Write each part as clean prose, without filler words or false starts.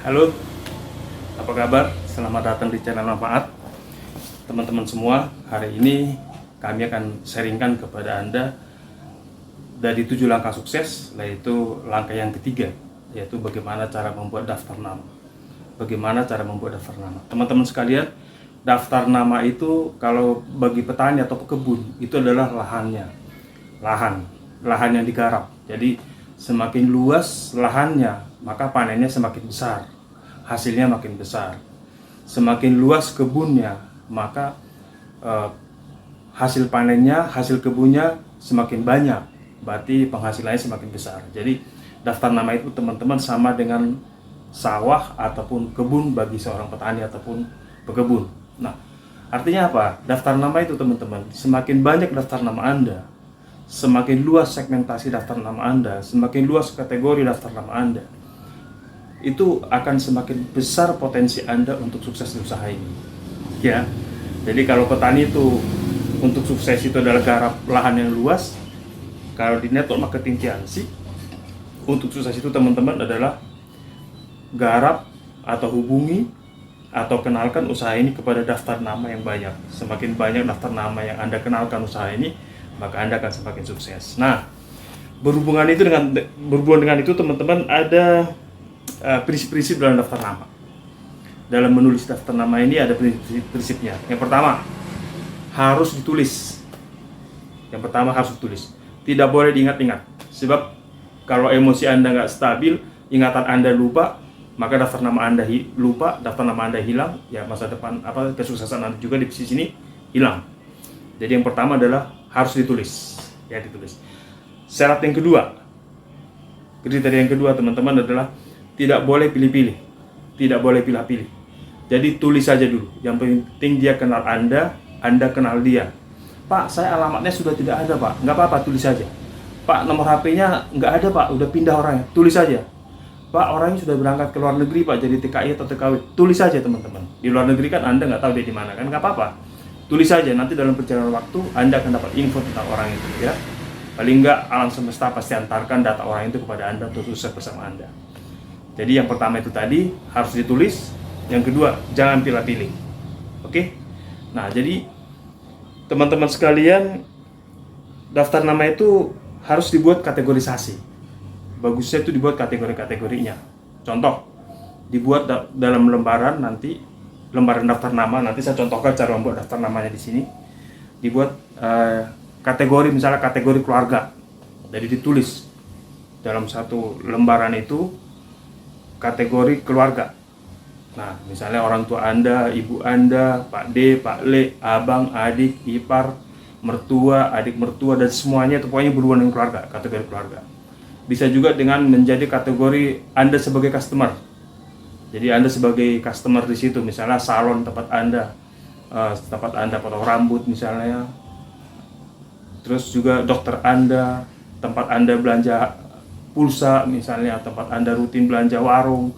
Halo, apa kabar? Selamat datang di channel Manfaat. Teman-teman semua, hari ini kami akan sharingkan kepada Anda dari 7 langkah sukses, yaitu langkah yang ketiga, yaitu bagaimana cara membuat daftar nama. Bagaimana cara membuat daftar nama. Teman-teman sekalian, daftar nama itu kalau bagi petani atau pekebun, itu adalah lahannya. Lahan yang digarap. Jadi semakin luas lahannya, maka panennya semakin besar, hasilnya makin besar. Semakin luas kebunnya, maka hasil panennya, hasil kebunnya semakin banyak, berarti penghasilannya semakin besar. Jadi daftar nama itu teman-teman sama dengan sawah ataupun kebun bagi seorang petani ataupun pekebun. Nah, artinya apa? Daftar nama itu teman-teman, semakin banyak daftar nama Anda, semakin luas segmentasi daftar nama Anda, semakin luas kategori daftar nama Anda, itu akan semakin besar potensi Anda untuk sukses di usaha ini. Ya, jadi kalau petani itu untuk sukses itu adalah garap lahan yang luas. Kalau di network marketing Tianxi, untuk sukses itu teman-teman adalah garap atau hubungi atau kenalkan usaha ini kepada daftar nama yang banyak. Semakin banyak daftar nama yang Anda kenalkan usaha ini, maka Anda akan semakin sukses. Nah, berhubungan dengan itu teman-teman, ada prinsip-prinsip dalam daftar nama. Dalam menulis daftar nama ini ada prinsip-prinsipnya. Yang pertama, harus ditulis. Tidak boleh diingat-ingat. Sebab kalau emosi Anda nggak stabil, ingatan Anda lupa, maka daftar nama Anda lupa, daftar nama Anda hilang, ya masa depan kesuksesan Anda juga di sisi ini hilang. Jadi yang pertama adalah harus ditulis. Ya, ditulis. Syarat yang kedua, kriteria yang kedua teman-teman adalah tidak boleh pilih-pilih, tidak boleh pilih-pilih. Jadi tulis saja dulu. Yang penting dia kenal Anda kenal dia. Pak, saya alamatnya sudah tidak ada Pak. Nggak apa-apa, tulis saja. Pak, nomor HP-nya nggak ada Pak, udah pindah orangnya. Tulis saja. Pak, orangnya sudah berangkat ke luar negeri Pak, jadi TKI atau TKW. Tulis saja teman-teman. Di luar negeri kan Anda nggak tahu dia di mana kan, nggak apa-apa. Tulis saja, nanti dalam perjalanan waktu Anda akan dapat info tentang orang itu ya. Paling nggak alam semesta pasti antarkan data orang itu kepada Anda untuk sukses bersama Anda. Jadi yang pertama itu tadi harus ditulis, yang kedua jangan pilih-pilih. Oke? Nah, jadi teman-teman sekalian, daftar nama itu harus dibuat kategorisasi. Bagusnya itu dibuat kategori-kategorinya. Contoh, dibuat dalam lembaran nanti, lembaran daftar nama. Nanti saya contohkan cara membuat daftar namanya di sini. Dibuat kategori, misalnya kategori keluarga. Jadi ditulis dalam satu lembaran itu kategori keluarga. Nah, misalnya orang tua Anda, ibu Anda, Pak D, Pak Le, abang, adik, ipar, mertua, adik mertua, dan semuanya itu pokoknya berhubungan dengan keluarga, kategori keluarga. Bisa juga dengan menjadi kategori Anda sebagai customer. Jadi Anda sebagai customer di situ, misalnya salon tempat Anda potong rambut misalnya. Terus juga dokter Anda, tempat Anda belanja pulsa misalnya, tempat Anda rutin belanja warung.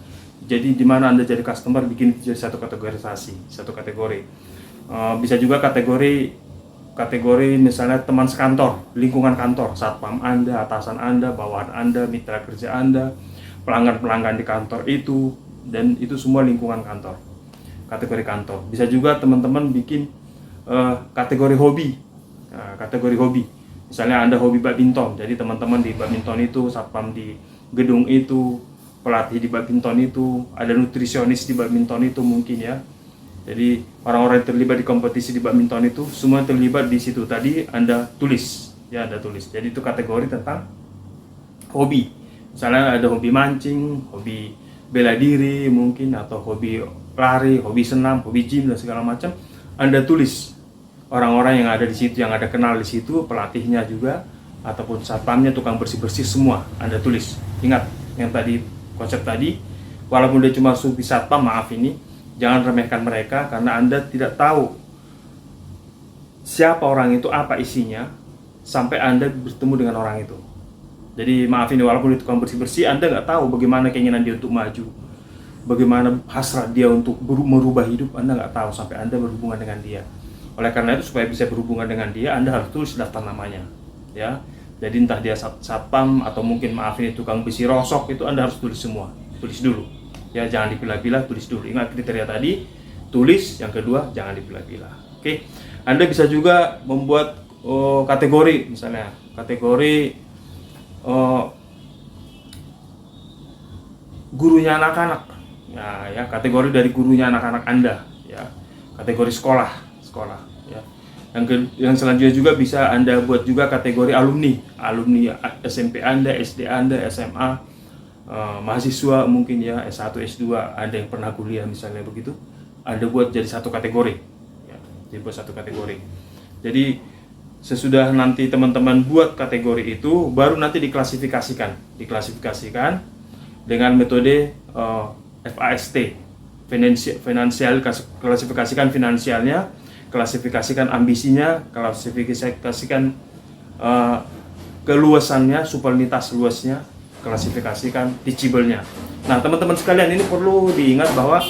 Jadi di mana Anda jadi customer, bikin jadi satu kategorisasi, satu kategori. Bisa juga kategori misalnya teman sekantor, lingkungan kantor, satpam Anda, atasan Anda, bawahan Anda, mitra kerja Anda, pelanggan-pelanggan di kantor itu, dan itu semua lingkungan kantor, kategori kantor. Bisa juga teman-teman bikin kategori hobi. Kategori hobi, misalnya Anda hobi badminton, jadi teman-teman di badminton itu, satpam di gedung itu, pelatih di badminton itu, ada nutrisionis di badminton itu mungkin ya. Jadi orang-orang yang terlibat di kompetisi di badminton itu semua terlibat di situ. Tadi Anda tulis, ya Anda tulis. Jadi itu kategori tentang hobi. Misalnya ada hobi mancing, hobi bela diri mungkin, atau hobi lari, hobi senam, hobi gym dan segala macam. Anda tulis orang-orang yang ada di situ, yang ada kenal di situ, pelatihnya juga, ataupun satpamnya, tukang bersih-bersih, semua Anda tulis. Ingat yang tadi, konsep tadi, walaupun dia cuma subi satpam, maaf ini, jangan remehkan mereka karena Anda tidak tahu siapa orang itu, apa isinya, sampai Anda bertemu dengan orang itu. Jadi maaf ini, walaupun itu tukang bersih-bersih, Anda nggak tahu bagaimana keinginan dia untuk maju, bagaimana hasrat dia untuk merubah hidup, Anda nggak tahu sampai Anda berhubungan dengan dia. Oleh karena itu, supaya bisa berhubungan dengan dia, Anda harus tulis daftar namanya, ya. Jadi entah dia satpam atau mungkin maaf ini tukang besi rosok, itu Anda harus tulis semua, tulis dulu. Ya, jangan dipilah-pilah, tulis dulu. Ingat kriteria tadi, tulis. Yang kedua, jangan dipilah-pilah. Oke. Anda bisa juga membuat kategori, misalnya kategori gurunya anak-anak. Ya, kategori dari gurunya anak-anak Anda, ya. Kategori sekolah, ya. Yang selanjutnya juga bisa Anda buat juga kategori alumni SMP Anda, SD Anda, SMA, mahasiswa mungkin ya, S1, S2, Anda yang pernah kuliah misalnya begitu. Anda buat jadi satu kategori, ya. Jadi buat satu kategori. Jadi sesudah nanti teman-teman buat kategori itu, baru nanti diklasifikasikan dengan metode FAST, finansial, klasifikasikan finansialnya, klasifikasikan ambisinya, klasifikasikan keluasannya, supelinitas luasnya, klasifikasikan teachable-nya. Nah, teman-teman sekalian, ini perlu diingat bahwa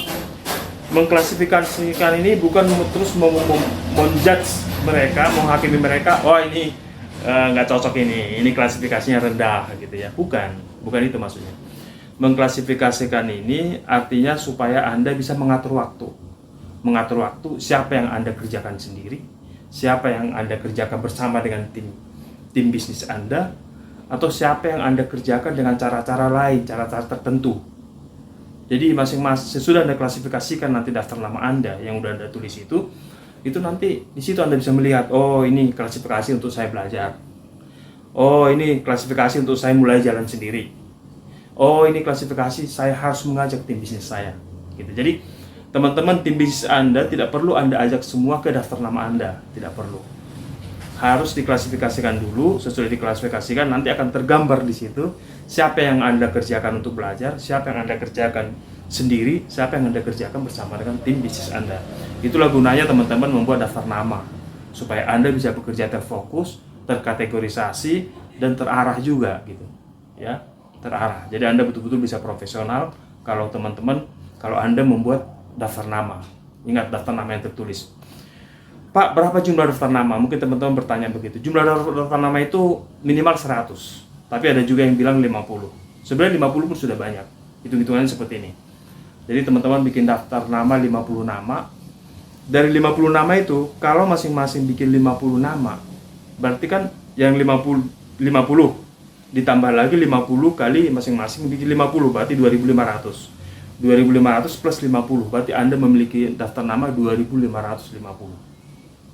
mengklasifikasikan ini bukan terus menjudge mereka, menghakimi mereka, oh ini nggak cocok, ini klasifikasinya rendah gitu ya. Bukan itu maksudnya. Mengklasifikasikan ini artinya supaya Anda bisa mengatur waktu siapa yang Anda kerjakan sendiri, siapa yang Anda kerjakan bersama dengan tim bisnis Anda, atau siapa yang Anda kerjakan dengan cara-cara lain, cara-cara tertentu. Jadi masing-masing sesudah Anda klasifikasikan nanti daftar nama Anda yang udah Anda tulis itu nanti di situ Anda bisa melihat, oh ini klasifikasi untuk saya belajar, oh ini klasifikasi untuk saya mulai jalan sendiri, oh ini klasifikasi saya harus mengajak tim bisnis saya gitu. Jadi teman-teman, tim bisnis Anda tidak perlu Anda ajak semua ke daftar nama Anda, tidak perlu. Harus diklasifikasikan dulu. Sesudah diklasifikasikan nanti akan tergambar di situ siapa yang Anda kerjakan untuk belajar, siapa yang Anda kerjakan sendiri, siapa yang Anda kerjakan bersama dengan tim bisnis Anda. Itulah gunanya teman-teman membuat daftar nama, supaya Anda bisa bekerja terfokus, terkategorisasi, dan terarah juga gitu ya, terarah. Jadi Anda betul-betul bisa profesional kalau Anda membuat daftar nama. Ingat, daftar nama yang tertulis. Pak, berapa jumlah daftar nama? Mungkin teman-teman bertanya begitu. Jumlah daftar nama itu minimal 100, tapi ada juga yang bilang 50. Sebenarnya 50 pun sudah banyak. Hitung-hitungannya seperti ini. Jadi teman-teman bikin daftar nama 50 nama. Dari 50 nama itu, kalau masing-masing bikin 50 nama, berarti kan yang 50 ditambah lagi 50 kali masing-masing bikin 50, berarti 2.500. 2.500 plus 50, berarti Anda memiliki daftar nama 2.550.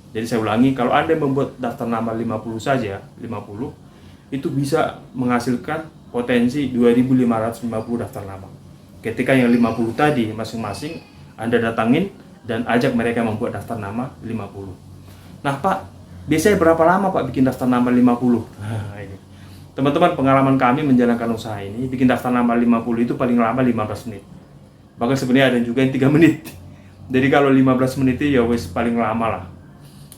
Jadi saya ulangi, kalau Anda membuat daftar nama 50 saja, 50, itu bisa menghasilkan potensi 2.550 daftar nama. Ketika yang 50 tadi masing-masing Anda datangin dan ajak mereka membuat daftar nama 50. Nah Pak, biasanya berapa lama Pak bikin daftar nama 50? Nah, ini. Teman-teman, pengalaman kami menjalankan usaha ini, bikin daftar nama 50 itu paling lama 15 menit. Bahkan sebenarnya ada juga yang 3 menit. Jadi kalau 15 menit itu ya wes paling lama lah.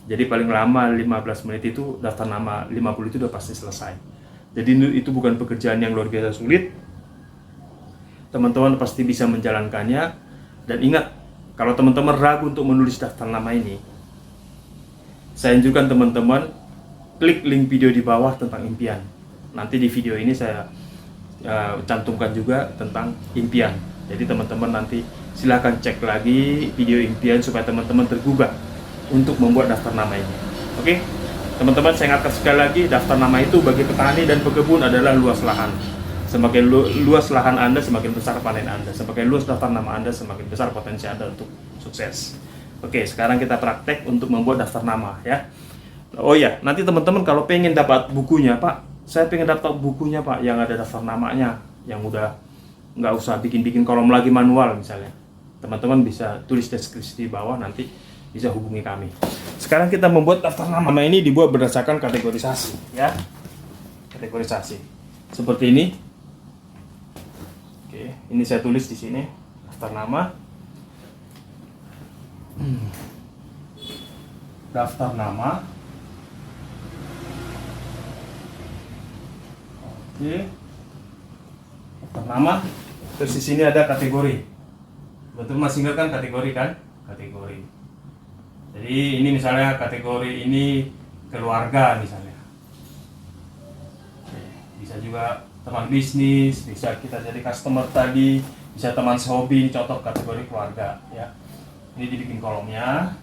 Jadi paling lama 15 menit itu daftar nama 50 itu udah pasti selesai. Jadi itu bukan pekerjaan yang luar biasa sulit. Teman-teman pasti bisa menjalankannya. Dan ingat, kalau teman-teman ragu untuk menulis daftar nama ini, saya anjurkan teman-teman klik link video di bawah tentang impian. Nanti di video ini saya cantumkan juga tentang impian. Jadi teman-teman nanti silahkan cek lagi video impian supaya teman-teman tergugah untuk membuat daftar nama ini. Oke, teman-teman, saya ingatkan sekali lagi, daftar nama itu bagi petani dan pekebun adalah luas lahan. Semakin luas lahan Anda, semakin besar panen Anda. Semakin luas daftar nama Anda, semakin besar potensi Anda untuk sukses. Oke, sekarang kita praktek untuk membuat daftar nama ya. Oh ya, nanti teman-teman kalau pengen dapat bukunya, Pak, saya pengen dapat bukunya Pak yang ada daftar namanya, yang udah nggak usah bikin-bikin kolom lagi manual misalnya. Teman-teman bisa tulis deskripsi di bawah, nanti bisa hubungi kami. Sekarang kita membuat daftar nama ini dibuat berdasarkan kategorisasi ya. Kategorisasi. Seperti ini. Oke, ini saya tulis di sini daftar nama. Daftar nama. Oke. Daftar nama. Terus di sini ada kategori. Betul masih ingat kan kategori kan? Kategori. Jadi ini misalnya kategori ini keluarga misalnya. Oke, bisa juga teman bisnis, bisa kita jadi customer tadi, bisa teman sehobi, ini contoh kategori keluarga ya. Ini dibikin kolomnya,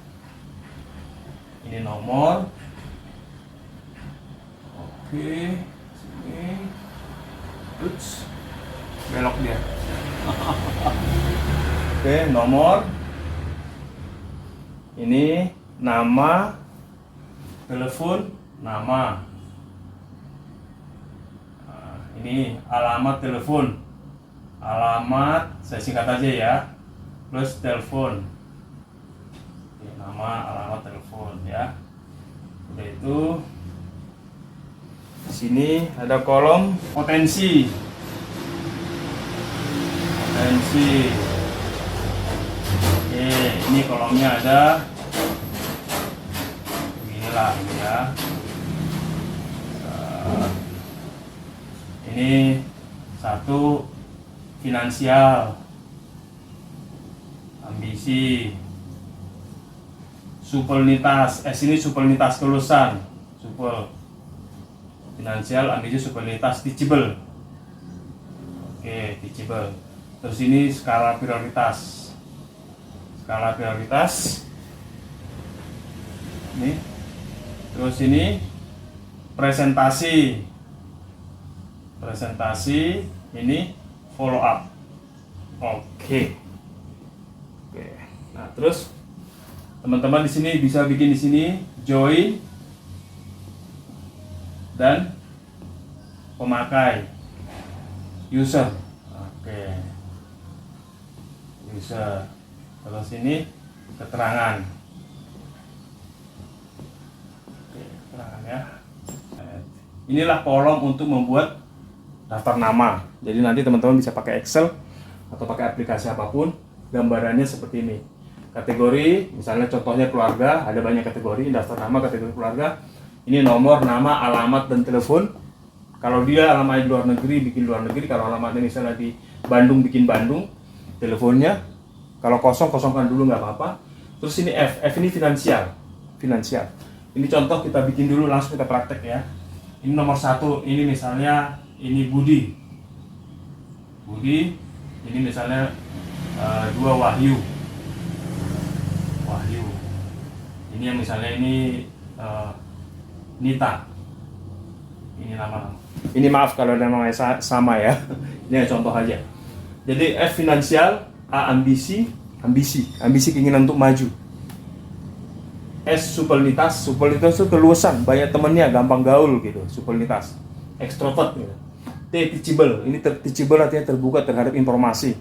ini nomor, oke, sini, ups, belok dia. Oke, nomor, ini nama, telepon, nama, nah, ini alamat telepon, alamat saya singkat aja ya, plus telepon, oke, nama, alamat, telepon ya. Udah itu, di sini ada kolom potensi. Oke, ini kolomnya ada beginilah ya. Ini satu, finansial, ambisi, supelnitas. Ini supelnitas kelulusan, supel, finansial, ambisi, supelnitas, teachable. Oke, teachable. Terus ini skala prioritas. Ini. Terus ini presentasi. Ini follow up. Oke. Nah, terus teman-teman di sini bisa bikin di sini join dan pemakai, user. Oke. User. Terus ini keterangan. Oke, keterangan ya. Inilah kolom untuk membuat daftar nama. Jadi nanti teman-teman bisa pakai Excel atau pakai aplikasi apapun. Gambarannya seperti ini. Kategori, misalnya contohnya keluarga, ada banyak kategori. Daftar nama kategori keluarga. Ini nomor, nama, alamat, dan telepon. Kalau dia alamatnya di luar negeri, bikin luar negeri. Kalau alamatnya misalnya di Bandung, bikin Bandung. Teleponnya, kalau kosong, kosongkan dulu nggak apa-apa. Terus ini F ini finansial. Ini contoh kita bikin dulu, langsung kita praktek ya. Ini nomor 1, ini misalnya, ini Budi. Ini misalnya 2 Wahyu. Ini yang misalnya ini Nita. Ini nama-nama. Ini maaf kalau namanya sama ya. Ini contoh aja. Jadi F finansial, A ambisi keinginan untuk maju. S supelnitas itu kelulusan, banyak temennya, gampang gaul gitu, supelnitas. Extrovert gitu. T teachable, ini teachable artinya terbuka terhadap informasi.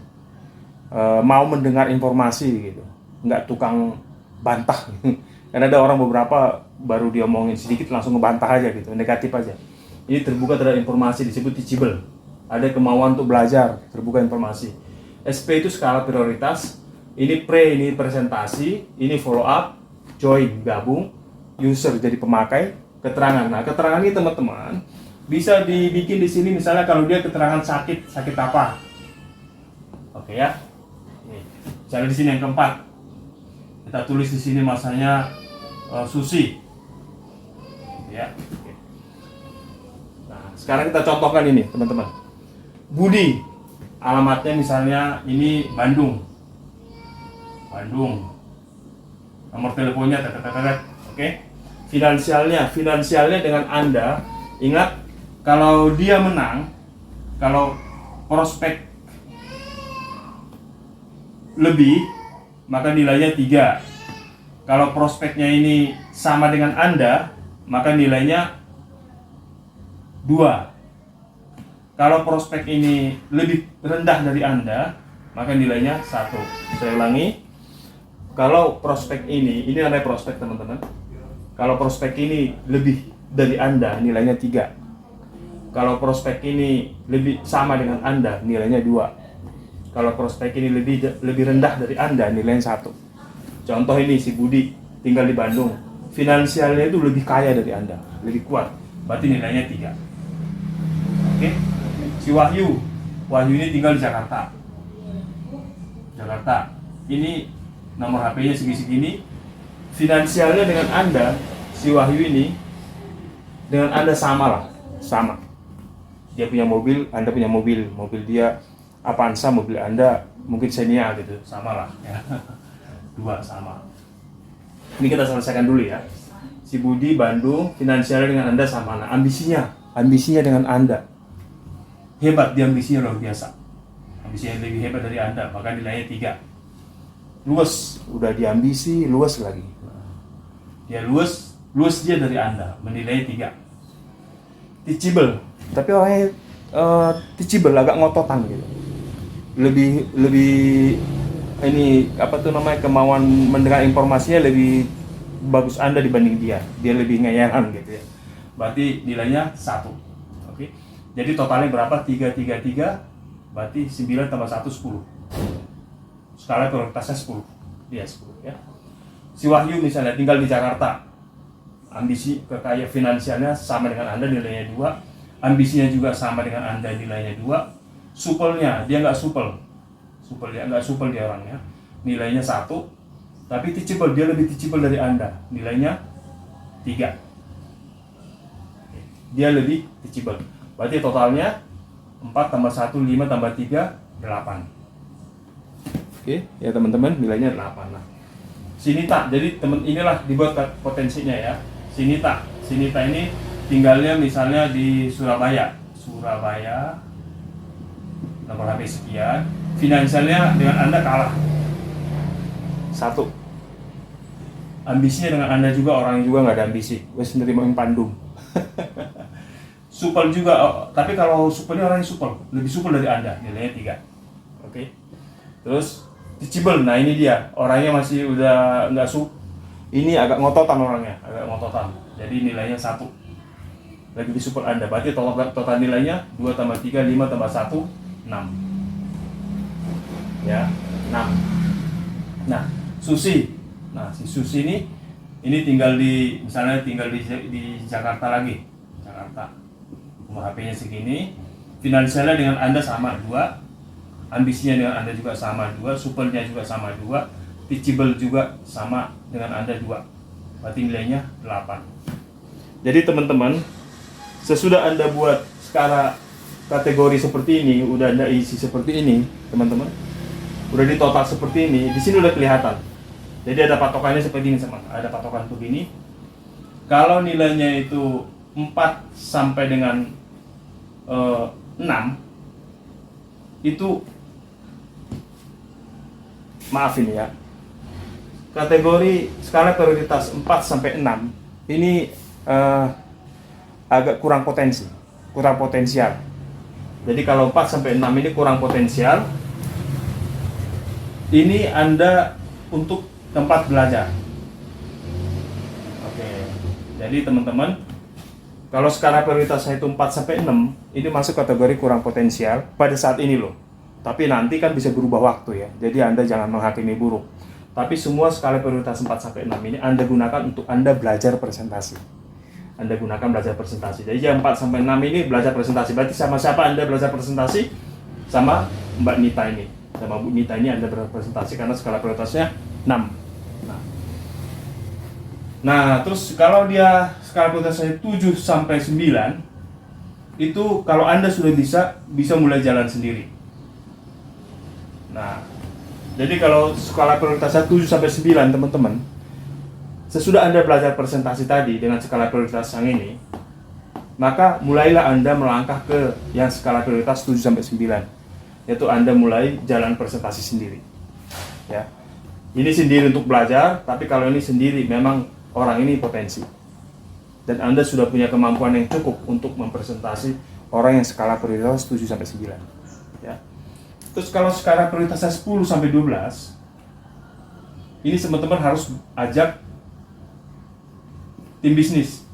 Mau mendengar informasi gitu, nggak tukang bantah. Karena ada orang beberapa baru dia omongin sedikit langsung ngebantah aja gitu, negatif aja. Ini terbuka terhadap informasi, disebut teachable. Ada kemauan untuk belajar, terbuka informasi. SP itu skala prioritas. Ini ini presentasi, ini follow up, join gabung, user jadi pemakai, keterangan. Nah, keterangan ini teman-teman bisa dibikin di sini misalnya kalau dia keterangan sakit apa. Oke ya. Nih, misalnya di sini yang keempat. Kita tulis di sini masanya Susi. Ya. Oke. Nah, sekarang kita contohkan ini, teman-teman. Budi, alamatnya misalnya ini Bandung. Nomor teleponnya, oke. Finansialnya dengan Anda, ingat kalau dia menang, kalau prospek lebih, maka nilainya 3. Kalau prospeknya ini sama dengan Anda, maka nilainya 2. Kalau prospek ini lebih rendah dari Anda, maka nilainya 1. Saya ulangi. Kalau prospek ini namanya prospek teman-teman. Kalau prospek ini lebih dari Anda, nilainya 3. Kalau prospek ini lebih sama dengan Anda, nilainya 2. Kalau prospek ini lebih rendah dari Anda, nilainya 1. Contoh ini si Budi tinggal di Bandung. Finansialnya itu lebih kaya dari Anda, lebih kuat. Berarti nilainya 3. Oke. Si Wahyu ini tinggal di Jakarta. Ini nomor HP-nya segini. Finansialnya dengan Anda, si Wahyu ini dengan Anda sama. Dia punya mobil, Anda punya mobil dia Avanza mobil Anda mungkin Xenia gitu, sama lah ya. 2 sama. Ini kita selesaikan dulu ya. Si Budi Bandung, finansialnya dengan Anda sama. Nah, ambisinya dengan Anda. Hebat, dia ambisinya luar biasa. Ambisinya lebih hebat dari Anda, maka nilainya 3. Luas, udah diambisi, luas lagi. Dia luas dia dari Anda, menilai 3. Teachable, tapi orangnya teachable, agak ngototan gitu. Lebih ini apa tuh namanya, kemauan mendengar informasinya lebih bagus Anda dibanding dia lebih ngayalan gitu ya. Berarti nilainya 1. Oke. Jadi totalnya berapa? 3, berarti 9 tambah 1, 10. Skala prioritasnya 10. Dia 10 ya. Si Wahyu misalnya tinggal di Jakarta. Ambisi kekayaan finansialnya sama dengan Anda, nilainya 2. Ambisinya juga sama dengan Anda, nilainya 2. Supelnya, dia nggak supel dia orangnya, nilainya 1. Tapi teachable, dia lebih teachable dari Anda, nilainya 3. Dia lebih teachable. Berarti totalnya 4 tambah 1, 5 tambah 3, 8. Oke, ya teman-teman, nilainya 8. Nah, Sinita, jadi inilah dibuat potensinya ya. Sinita ini tinggalnya misalnya di Surabaya, nomor HP sekian, finansialnya dengan Anda kalah 1. Ambisinya dengan Anda juga, orang juga nggak ada ambisi, wes nerima yang pandum. Supel juga, tapi kalau supelnya orangnya lebih supel dari Anda, nilainya 3. Oke. Terus teachable, nah ini dia, orangnya masih udah nggak ini agak ngototan orangnya, jadi nilainya 1. Lebih supel Anda, berarti total nilainya 2 tambah 3, 5 tambah 1, 6 ya, 6. Nah, Susi. Nah, si Susi ini tinggal di Jakarta lagi. Nomor HP-nya segini. Finansialnya dengan Anda sama 2. Ambisinya dengan Anda juga sama 2. Supelnya juga sama 2. Teachable juga sama dengan Anda 2. Berarti nilainya 8. Jadi teman-teman, sesudah Anda buat skala kategori seperti ini, udah Anda isi seperti ini, teman-teman. Udah di total seperti ini, di sini udah kelihatan. Jadi ada patokannya seperti ini, teman. Ada patokan begini. Kalau nilainya itu 4 sampai dengan 6, itu maafin ya. Kategori skala prioritas 4 sampai 6 ini agak kurang potensial. Jadi kalau 4 sampai 6 ini kurang potensial, ini Anda untuk tempat belajar. Oke. Jadi teman-teman, kalau skala prioritasnya itu 4 sampai 6, ini masuk kategori kurang potensial pada saat ini loh. Tapi nanti kan bisa berubah waktu ya. Jadi Anda jangan menghakimi buruk. Tapi semua skala prioritas 4 sampai 6 ini Anda gunakan untuk Anda belajar presentasi. Jadi jam 4 sampai 6 ini belajar presentasi. Berarti sama siapa Anda belajar presentasi? Sama Mbak Nita ini. Sama Bu Nita ini Anda berpresentasi karena skala prioritasnya 6. Nah, terus kalau dia skala prioritasnya 7 sampai 9, itu kalau Anda sudah bisa mulai jalan sendiri. Nah, jadi kalau skala prioritasnya 7 sampai 9, teman-teman, sesudah Anda belajar presentasi tadi dengan skala prioritas yang ini, maka mulailah Anda melangkah ke yang skala prioritas 7 sampai 9, yaitu Anda mulai jalan presentasi sendiri. Ya. Ini sendiri untuk belajar, tapi kalau ini sendiri memang orang ini potensi. Dan Anda sudah punya kemampuan yang cukup untuk mempresentasi orang yang skala prioritas 7 sampai 9. Ya. Terus kalau skala prioritasnya 10 sampai 12, ini teman-teman harus ajak tim bisnis.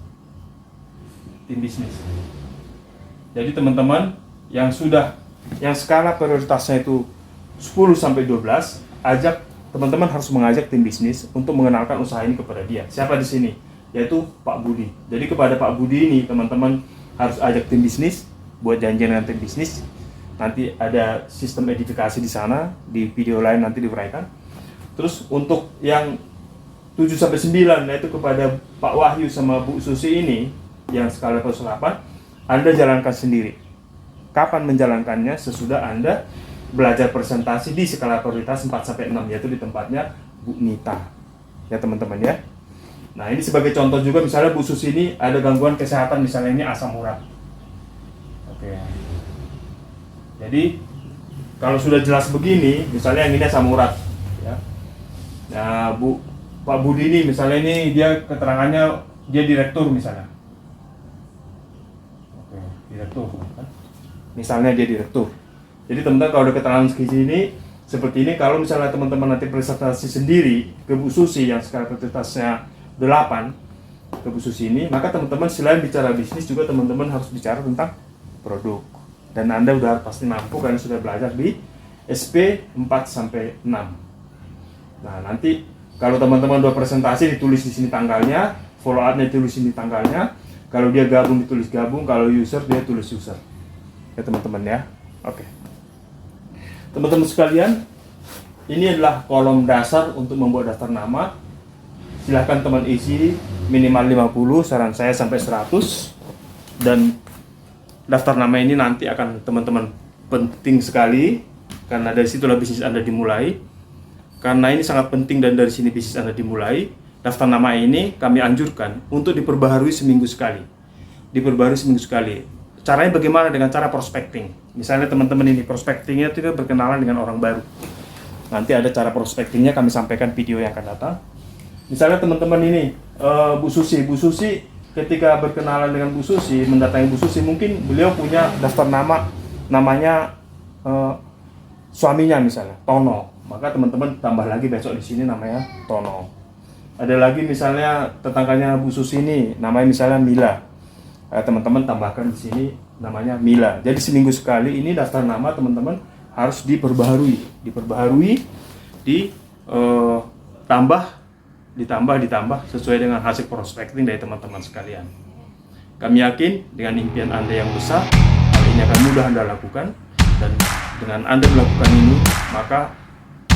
Jadi teman-teman yang skala prioritasnya itu 10 sampai 12, teman-teman harus mengajak tim bisnis untuk mengenalkan usaha ini kepada dia. Siapa di sini? Yaitu Pak Budi. Jadi kepada Pak Budi ini teman-teman harus ajak tim bisnis, buat janjian dengan tim bisnis. Nanti ada sistem edifikasi di sana, di video lain nanti diuraikan. Terus untuk yang 7 sampai 9, yaitu kepada Pak Wahyu sama Bu Susi ini yang skala level 8, Anda jalankan sendiri. Kapan menjalankannya? Sesudah Anda belajar presentasi di skala prioritas 4-6, yaitu di tempatnya Bu Nita. Ya teman-teman ya. Nah ini sebagai contoh juga, misalnya Bu Susi ini ada gangguan kesehatan, misalnya ini asam urat. Oke. Jadi kalau sudah jelas begini, misalnya yang ini asam urat, ya. Nah Pak Budi ini misalnya ini dia keterangannya dia direktur misalnya. Oke, direktur. Kan? Misalnya dia direktur. Jadi teman-teman kalau ada keterangan seperti ini, kalau misalnya teman-teman nanti presentasi sendiri ke Bu Susi yang skala prioritasnya 8 ke Bu Susi ini, maka teman-teman selain bicara bisnis juga teman-teman harus bicara tentang produk. Dan Anda udah pasti mampu karena sudah belajar di SP 4-6. Nah, nanti kalau teman-teman udah presentasi ditulis di sini tanggalnya, follow up-nya ditulis di sini tanggalnya. Kalau dia gabung ditulis gabung, kalau user dia tulis user. Ya teman-teman ya. Oke. Teman-teman sekalian, ini adalah kolom dasar untuk membuat daftar nama. Silahkan teman isi minimal 50, saran saya sampai 100. Dan daftar nama ini nanti akan teman-teman penting sekali, karena dari situlah bisnis Anda dimulai. Karena ini sangat penting dan dari sini bisnis Anda dimulai. Daftar nama ini kami anjurkan untuk diperbaharui seminggu sekali. Caranya bagaimana? Dengan cara prospecting. Misalnya teman-teman ini prospectingnya itu berkenalan dengan orang baru. Nanti ada cara prospectingnya, kami sampaikan video yang akan datang. Misalnya teman-teman ini Bu Susi ketika berkenalan dengan Bu Susi, mendatangi Bu Susi, mungkin beliau punya daftar namanya suaminya misalnya Tono, maka teman-teman tambah lagi besok di sini namanya Tono. Ada lagi misalnya tetangganya Bu Susi ini namanya misalnya Mila, teman-teman tambahkan di sini namanya Mila. Jadi seminggu sekali ini daftar nama teman-teman harus diperbaharui, ditambah sesuai dengan hasil prospecting dari teman-teman sekalian. Kami yakin dengan impian Anda yang besar, hal ini akan mudah Anda lakukan, dan dengan Anda melakukan ini, maka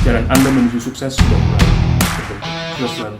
jalan Anda menuju sukses sudah mulai terbentuk. Sukses selalu.